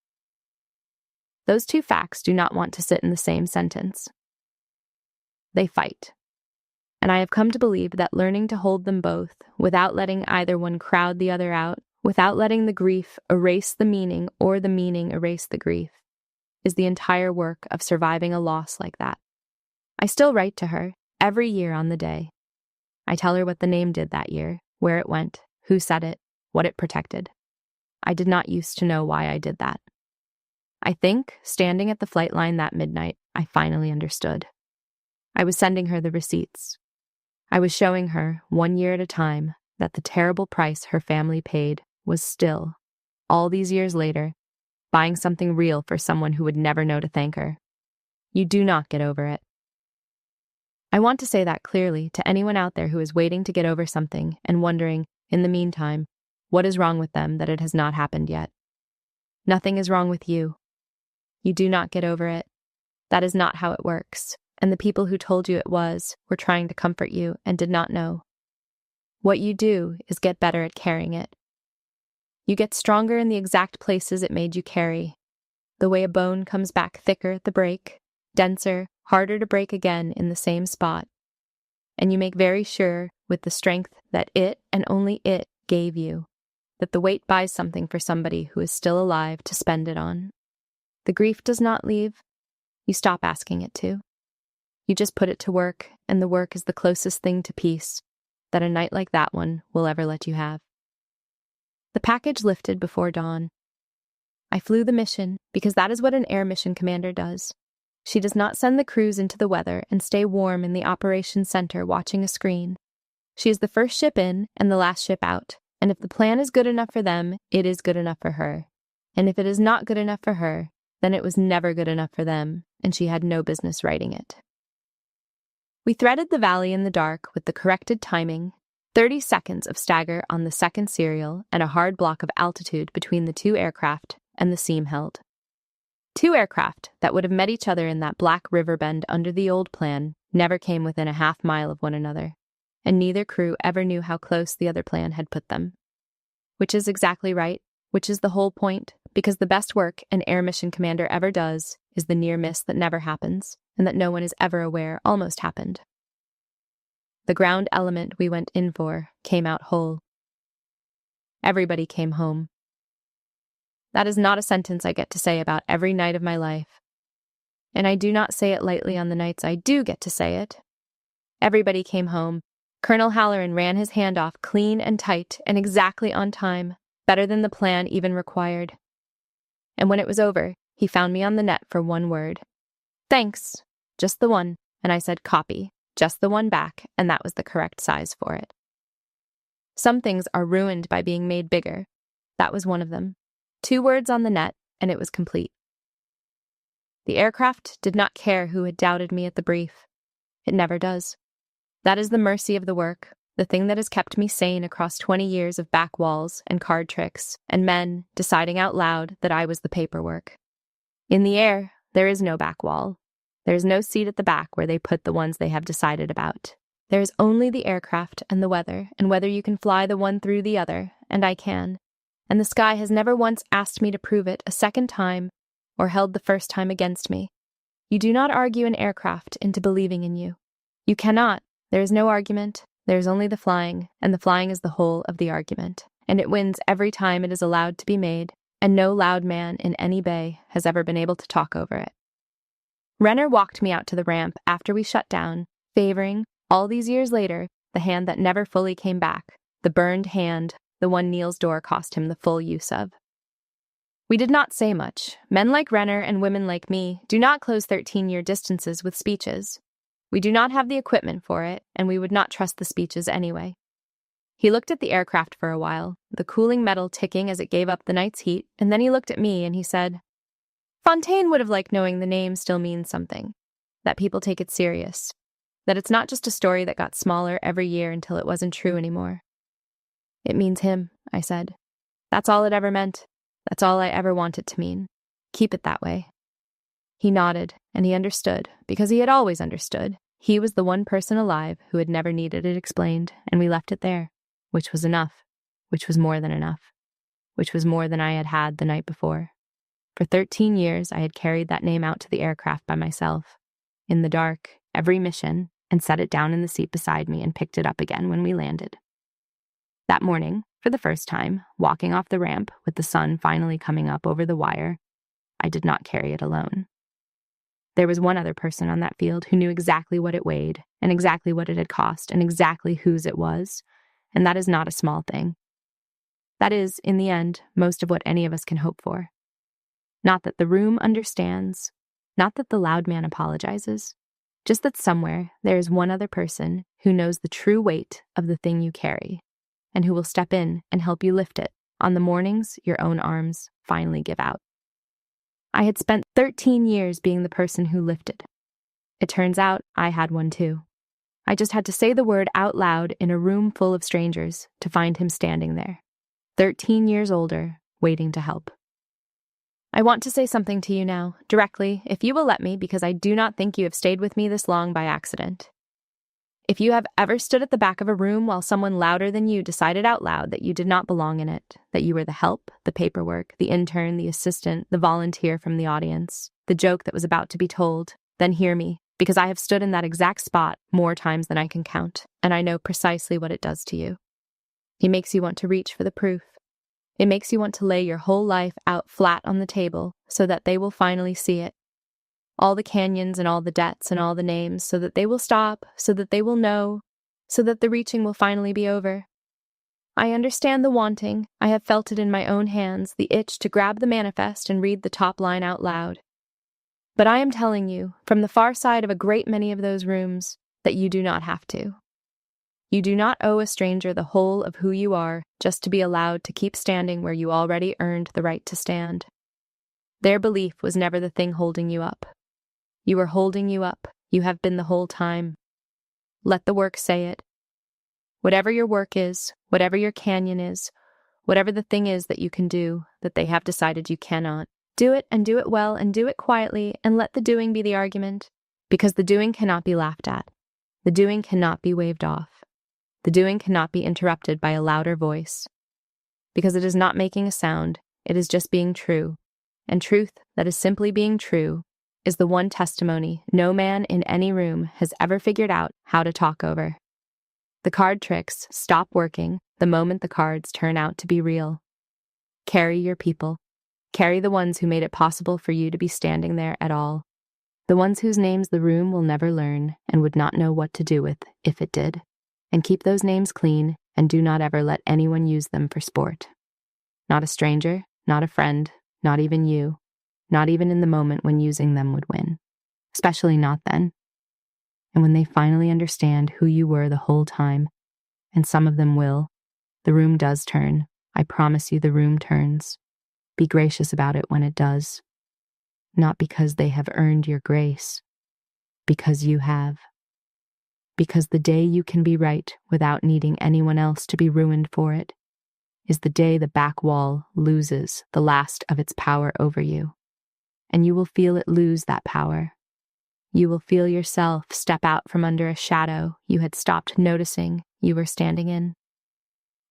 Speaker 1: Those two facts do not want to sit in the same sentence. They fight. And I have come to believe that learning to hold them both, without letting either one crowd the other out, without letting the grief erase the meaning or the meaning erase the grief, is the entire work of surviving a loss like that. I still write to her, every year on the day. I tell her what the name did that year, where it went, who said it, what it protected. I did not used to know why I did that. I think, standing at the flight line that midnight, I finally understood. I was sending her the receipts. I was showing her, 1 year at a time, that the terrible price her family paid was still, all these years later, buying something real for someone who would never know to thank her. You do not get over it. I want to say that clearly to anyone out there who is waiting to get over something and wondering, in the meantime, what is wrong with them that it has not happened yet. Nothing is wrong with you. You do not get over it. That is not how it works, and the people who told you it was were trying to comfort you and did not know. What you do is get better at carrying it. You get stronger in the exact places it made you carry. The way a bone comes back thicker at the break, denser, harder to break again in the same spot. And you make very sure, with the strength that it and only it gave you, that the weight buys something for somebody who is still alive to spend it on. The grief does not leave. You stop asking it to. You just put it to work, and the work is the closest thing to peace that a night like that one will ever let you have. The package lifted before dawn. I flew the mission because that is what an air mission commander does. She does not send the crews into the weather and stay warm in the operations center watching a screen. She is the first ship in and the last ship out, and if the plan is good enough for them, it is good enough for her. And if it is not good enough for her, then it was never good enough for them, and she had no business writing it. We threaded the valley in the dark with the corrected timing, 30 seconds of stagger on the second serial and a hard block of altitude between the two aircraft, and the seam held. Two aircraft that would have met each other in that black river bend under the old plan never came within a half mile of one another, and neither crew ever knew how close the other plan had put them. Which is exactly right, which is the whole point, because the best work an air mission commander ever does is the near miss that never happens, and that no one is ever aware almost happened. The ground element we went in for came out whole. Everybody came home. That is not a sentence I get to say about every night of my life. And I do not say it lightly on the nights I do get to say it. Everybody came home. Colonel Halloran ran his hand off clean and tight and exactly on time, better than the plan even required. And when it was over, he found me on the net for one word. Thanks, just the one, and I said copy, just the one back, and that was the correct size for it. Some things are ruined by being made bigger. That was one of them. 2 words on the net, and it was complete. The aircraft did not care who had doubted me at the brief. It never does. That is the mercy of the work, the thing that has kept me sane across 20 years of back walls and card tricks and men deciding out loud that I was the paperwork. In the air, there is no back wall. There is no seat at the back where they put the ones they have decided about. There is only the aircraft and the weather, and whether you can fly the one through the other, and I can. And the sky has never once asked me to prove it a second time or held the first time against me. You do not argue an aircraft into believing in you. You cannot. There is no argument. There is only the flying, and the flying is the whole of the argument. And it wins every time it is allowed to be made, and no loud man in any bay has ever been able to talk over it. Renner walked me out to the ramp after we shut down, favoring, all these years later, the hand that never fully came back, the burned hand, the one Neil's door cost him the full use of. We did not say much. Men like Renner and women like me do not close 13-year distances with speeches. We do not have the equipment for it, and we would not trust the speeches anyway. He looked at the aircraft for a while, the cooling metal ticking as it gave up the night's heat, and then he looked at me and he said, Fontaine would have liked knowing the name still means something, that people take it serious, that it's not just a story that got smaller every year until it wasn't true anymore. It means him, I said. That's all it ever meant. That's all I ever want it to mean. Keep it that way. He nodded, and he understood, because he had always understood. He was the one person alive who had never needed it explained, and we left it there, which was enough, which was more than enough, which was more than I had had the night before. For 13 years, I had carried that name out to the aircraft by myself, in the dark, every mission, and set it down in the seat beside me and picked it up again when we landed. That morning, for the first time, walking off the ramp with the sun finally coming up over the wire, I did not carry it alone. There was one other person on that field who knew exactly what it weighed, and exactly what it had cost, and exactly whose it was, and that is not a small thing. That is, in the end, most of what any of us can hope for. Not that the room understands, not that the loud man apologizes, just that somewhere there is one other person who knows the true weight of the thing you carry, and who will step in and help you lift it on the mornings your own arms finally give out. I had spent 13 years being the person who lifted. It turns out I had one too. I just had to say the word out loud in a room full of strangers to find him standing there, 13 years older, waiting to help. I want to say something to you now, directly, if you will let me, because I do not think you have stayed with me this long by accident. If you have ever stood at the back of a room while someone louder than you decided out loud that you did not belong in it, that you were the help, the paperwork, the intern, the assistant, the volunteer from the audience, the joke that was about to be told, then hear me, because I have stood in that exact spot more times than I can count, and I know precisely what it does to you. It makes you want to reach for the proof. It makes you want to lay your whole life out flat on the table so that they will finally see it. All the canyons and all the debts and all the names, so that they will stop, so that they will know, so that the reaching will finally be over. I understand the wanting. I have felt it in my own hands, the itch to grab the manifest and read the top line out loud. But I am telling you, from the far side of a great many of those rooms, that you do not have to. You do not owe a stranger the whole of who you are just to be allowed to keep standing where you already earned the right to stand. Their belief was never the thing holding you up. You are holding you up. You have been the whole time. Let the work say it. Whatever your work is, whatever your canyon is, whatever the thing is that you can do, that they have decided you cannot, do it and do it well and do it quietly and let the doing be the argument, because the doing cannot be laughed at. The doing cannot be waved off. The doing cannot be interrupted by a louder voice. Because it is not making a sound, it is just being true, and truth that is simply being true is the one testimony no man in any room has ever figured out how to talk over. The card tricks stop working the moment the cards turn out to be real. Carry your people. Carry the ones who made it possible for you to be standing there at all. The ones whose names the room will never learn and would not know what to do with if it did. And keep those names clean and do not ever let anyone use them for sport. Not a stranger, not a friend, not even you. Not even in the moment when using them would win. Especially not then. And when they finally understand who you were the whole time, and some of them will, the room does turn. I promise you the room turns. Be gracious about it when it does. Not because they have earned your grace. Because you have. Because the day you can be right without needing anyone else to be ruined for it is the day the back wall loses the last of its power over you. And you will feel it lose that power. You will feel yourself step out from under a shadow you had stopped noticing you were standing in.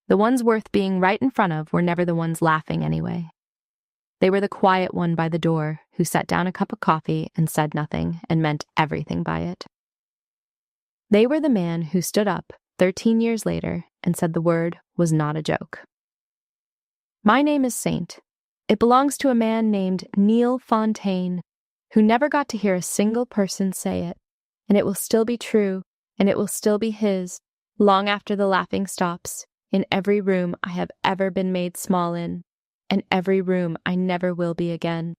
Speaker 1: The ones worth being right in front of were never the ones laughing anyway. They were the quiet one by the door who set down a cup of coffee and said nothing and meant everything by it. They were the man who stood up 13 years later and said the word was not a joke. My name is Saint. It belongs to a man named Neil Fontaine, who never got to hear a single person say it, and it will still be true, and it will still be his, long after the laughing stops, in every room I have ever been made small in, and every room I never will be again.